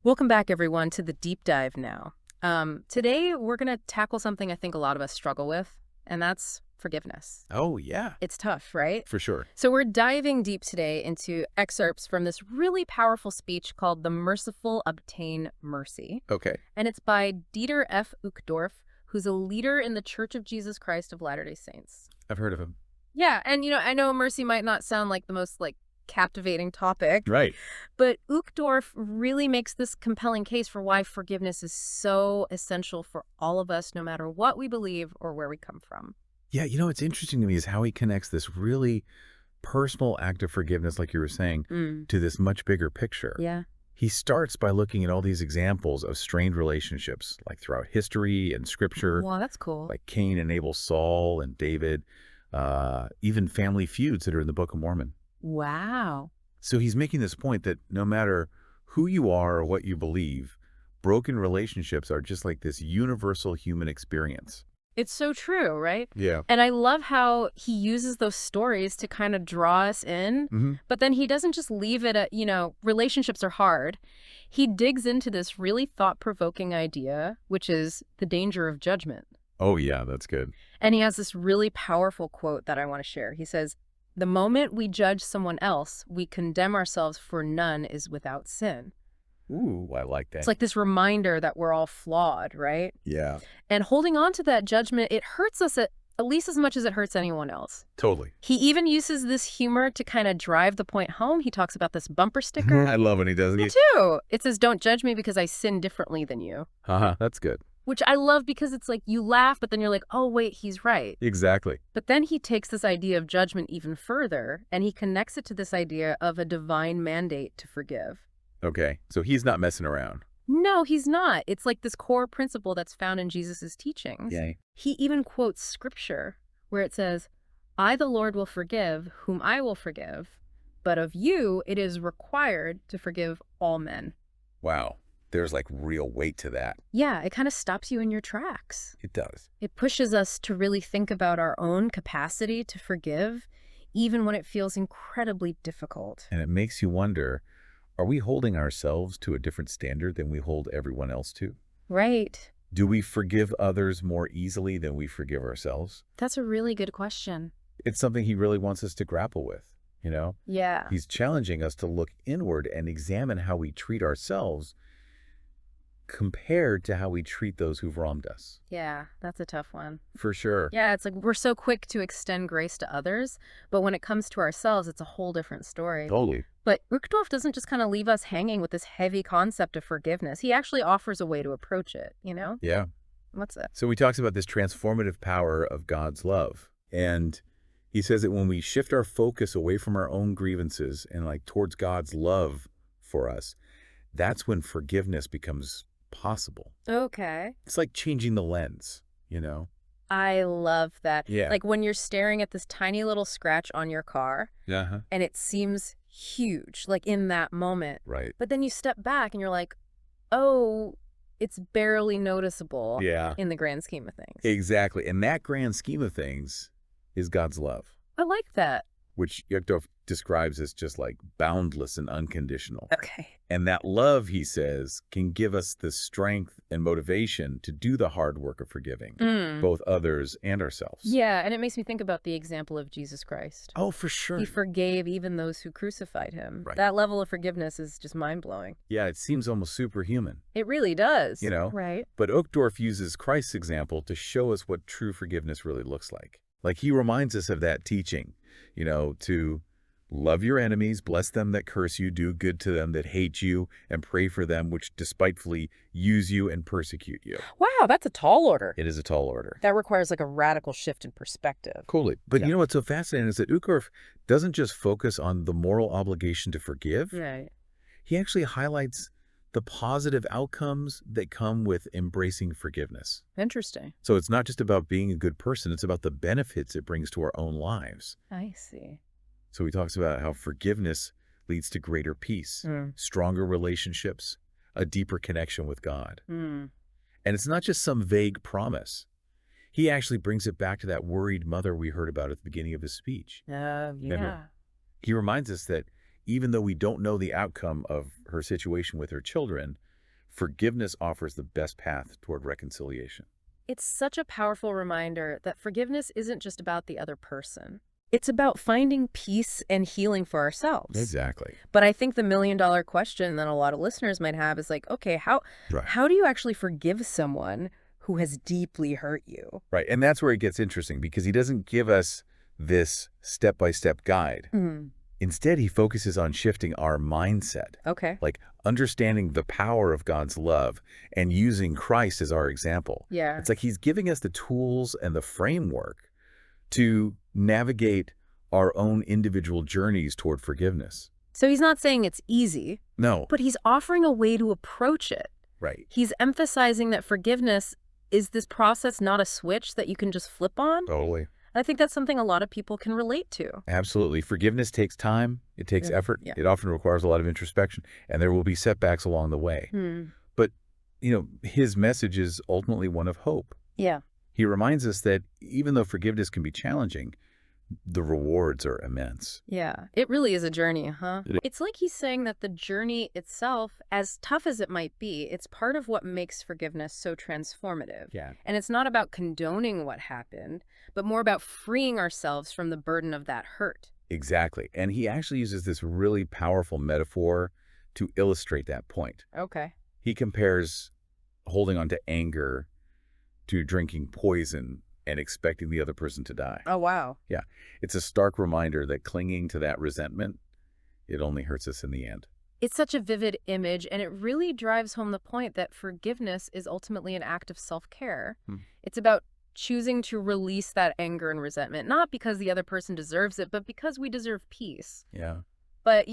Welcome back, everyone, to the deep dive now. Today, we're going to tackle something I think a lot of us struggle with, and that's forgiveness. Oh, yeah, It's tough, right? for sure. So we're diving deep today into excerpts from this really powerful speech called The Merciful Obtain Mercy. Okay. And it's by Dieter F. Uchtdorf, who's a leader in the Church of Jesus Christ of Latter-day Saints. I've heard of him. Yeah, and I know mercy might not sound like the most captivating topic, Right. but Uchtdorf really makes this compelling case for why forgiveness is so essential for all of us, no matter what we believe or where we come from. Yeah, what's interesting to me is how he connects this really personal act of forgiveness, like you were saying, Mm. to this much bigger picture. Yeah. He starts by looking at all these examples of strained relationships, like throughout history and scripture, Well, that's cool. like Cain and Abel, Saul and David, even family feuds that are in the Book of Mormon. Wow. So he's making this point that no matter who you are or what you believe, broken relationships are just like this universal human experience. It's so true, right? Yeah. And I love how he uses those stories to kind of draw us in, Mm-hmm. but then he doesn't just leave it at, relationships are hard. He digs into this really thought-provoking idea, which is the danger of judgment. Oh, yeah, that's good. And he has this really powerful quote that I want to share. He says, "The moment we judge someone else, we condemn ourselves, for none is without sin." Ooh, I like that. It's like this reminder that we're all flawed, right? Yeah, And holding on to that judgment, it hurts us at least as much as it hurts anyone else. totally. He even uses this humor to kind of drive the point home. He talks about this bumper sticker. I love when he does Me it. too. It says, "Don't judge me because I sin differently than you." That's good. Which I love because it's like you laugh, but then you're like, oh, wait, he's right. Exactly. But then he takes this idea of judgment even further, and he connects it to this idea of a divine mandate to forgive. Okay, so he's not messing around. No, he's not. It's like this core principle that's found in Jesus' teachings. Yay. He even quotes scripture where it says, "I, the Lord, will forgive whom I will forgive, but of you it is required to forgive all men." Wow, there's like real weight to that. Yeah, it kind of stops you in your tracks. It does. It pushes us to really think about our own capacity to forgive, even when it feels incredibly difficult. And it makes you wonder, are we holding ourselves to a different standard than we hold everyone else to? Right. Do we forgive others more easily than we forgive ourselves? That's a really good question. It's something he really wants us to grapple with, Yeah. He's challenging us to look inward and examine how we treat ourselves compared to how we treat those who've wronged us. Yeah, that's a tough one. For sure. Yeah, it's like we're so quick to extend grace to others, but when it comes to ourselves, it's a whole different story. Totally. But Uchtdorf doesn't just kind of leave us hanging with this heavy concept of forgiveness. He actually offers a way to approach it, Yeah. What's it? So he talks about this transformative power of God's love. And he says that when we shift our focus away from our own grievances and towards God's love for us, that's when forgiveness becomes possible. Okay. It's like changing the lens. I love that. Yeah. Like when you're staring at this tiny little scratch on your car Uh-huh. and it seems huge, like in that moment. Right. But then you step back and you're like, oh, it's barely noticeable Yeah. in the grand scheme of things. Exactly. And that grand scheme of things is God's love, I like that. which Uchtdorf describes as just like boundless and unconditional. Okay. And that love, he says, can give us the strength and motivation to do the hard work of forgiving, both others and ourselves. Yeah, and it makes me think about the example of Jesus Christ. Oh, for sure. He forgave even those who crucified him. Right. That level of forgiveness is just mind-blowing. Yeah, it seems almost superhuman, It really does. Right. But Uchtdorf uses Christ's example to show us what true forgiveness really looks like. Like he reminds us of that teaching, to love your enemies, bless them that curse you, do good to them that hate you, and pray for them which despitefully use you and persecute you. Wow, that's a tall order. It is a tall order. That requires a radical shift in perspective. Cool. But Yeah. you know what's so fascinating is that Uchtdorf doesn't just focus on the moral obligation to forgive. Right. He actually highlights the positive outcomes that come with embracing forgiveness. Interesting. So it's not just about being a good person, it's about the benefits it brings to our own lives. I see. So he talks about how forgiveness leads to greater peace, stronger relationships, a deeper connection with God. And it's not just some vague promise. He actually brings it back to that worried mother we heard about at the beginning of his speech. Yeah. He reminds us that even though we don't know the outcome of her situation with her children, forgiveness offers the best path toward reconciliation. It's such a powerful reminder that forgiveness isn't just about the other person. It's about finding peace and healing for ourselves. Exactly. But I think the million-dollar question that a lot of listeners might have is like, okay, Right. how do you actually forgive someone who has deeply hurt you? Right. And that's where it gets interesting because he doesn't give us this step-by-step guide. Mm, Instead, he focuses on shifting our mindset, okay. like understanding the power of God's love and using Christ as our example. Yeah. It's like he's giving us the tools and the framework to navigate our own individual journeys toward forgiveness. So he's not saying it's easy, No. but he's offering a way to approach it. Right. He's emphasizing that forgiveness is this process, not a switch that you can just flip on. Totally. I think that's something a lot of people can relate to. Absolutely. Forgiveness takes time. It takes Yeah. effort. Yeah. It often requires a lot of introspection, and there will be setbacks along the way. Hmm. But, his message is ultimately one of hope. Yeah. He reminds us that even though forgiveness can be challenging, the rewards are immense. Yeah. It really is a journey, huh? It is. It's like he's saying that the journey itself, as tough as it might be, it's part of what makes forgiveness so transformative. Yeah. And it's not about condoning what happened, but more about freeing ourselves from the burden of that hurt. Exactly. And he actually uses this really powerful metaphor to illustrate that point. Okay. He compares holding on to anger to drinking poison and expecting the other person to die. Oh, wow. Yeah. It's a stark reminder that clinging to that resentment, it only hurts us in the end. It's such a vivid image, and it really drives home the point that forgiveness is ultimately an act of self-care. Hmm. It's about choosing to release that anger and resentment, not because the other person deserves it, but because we deserve peace. Yeah. But,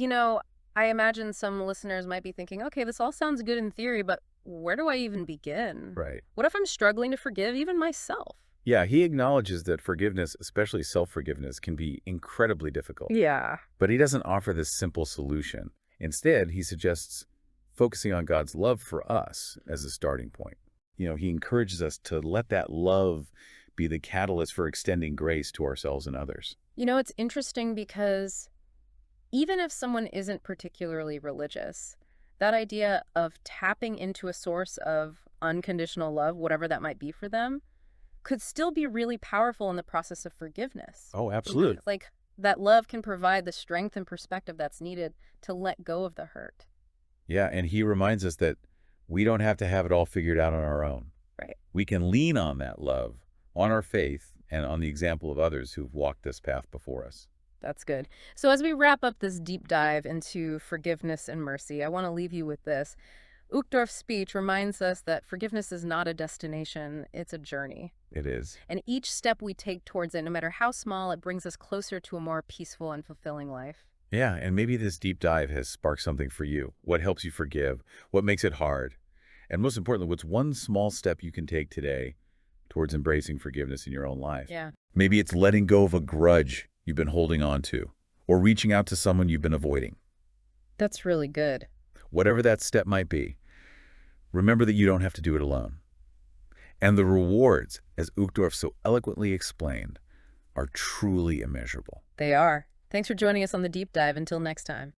I imagine some listeners might be thinking, okay, this all sounds good in theory, but where do I even begin? Right. What if I'm struggling to forgive even myself? Yeah, he acknowledges that forgiveness, especially self-forgiveness, can be incredibly difficult. Yeah. But he doesn't offer this simple solution. Instead, he suggests focusing on God's love for us as a starting point. He encourages us to let that love be the catalyst for extending grace to ourselves and others. It's interesting because even if someone isn't particularly religious, that idea of tapping into a source of unconditional love, whatever that might be for them, could still be really powerful in the process of forgiveness. Oh, absolutely. Like that love can provide the strength and perspective that's needed to let go of the hurt. Yeah, and he reminds us that we don't have to have it all figured out on our own. Right. We can lean on that love, on our faith, and on the example of others who've walked this path before us. That's good. So as we wrap up this deep dive into forgiveness and mercy, I want to leave you with this. Uchtdorf's speech reminds us that forgiveness is not a destination, it's a journey. It is. And each step we take towards it, no matter how small, it brings us closer to a more peaceful and fulfilling life. Yeah, and maybe this deep dive has sparked something for you. What helps you forgive? What makes it hard? And most importantly, what's one small step you can take today towards embracing forgiveness in your own life? Yeah. Maybe it's letting go of a grudge you've been holding on to, or reaching out to someone you've been avoiding. That's really good. Whatever that step might be, remember that you don't have to do it alone. And the rewards, as Uchtdorf so eloquently explained, are truly immeasurable. They are. Thanks for joining us on the deep dive. Until next time.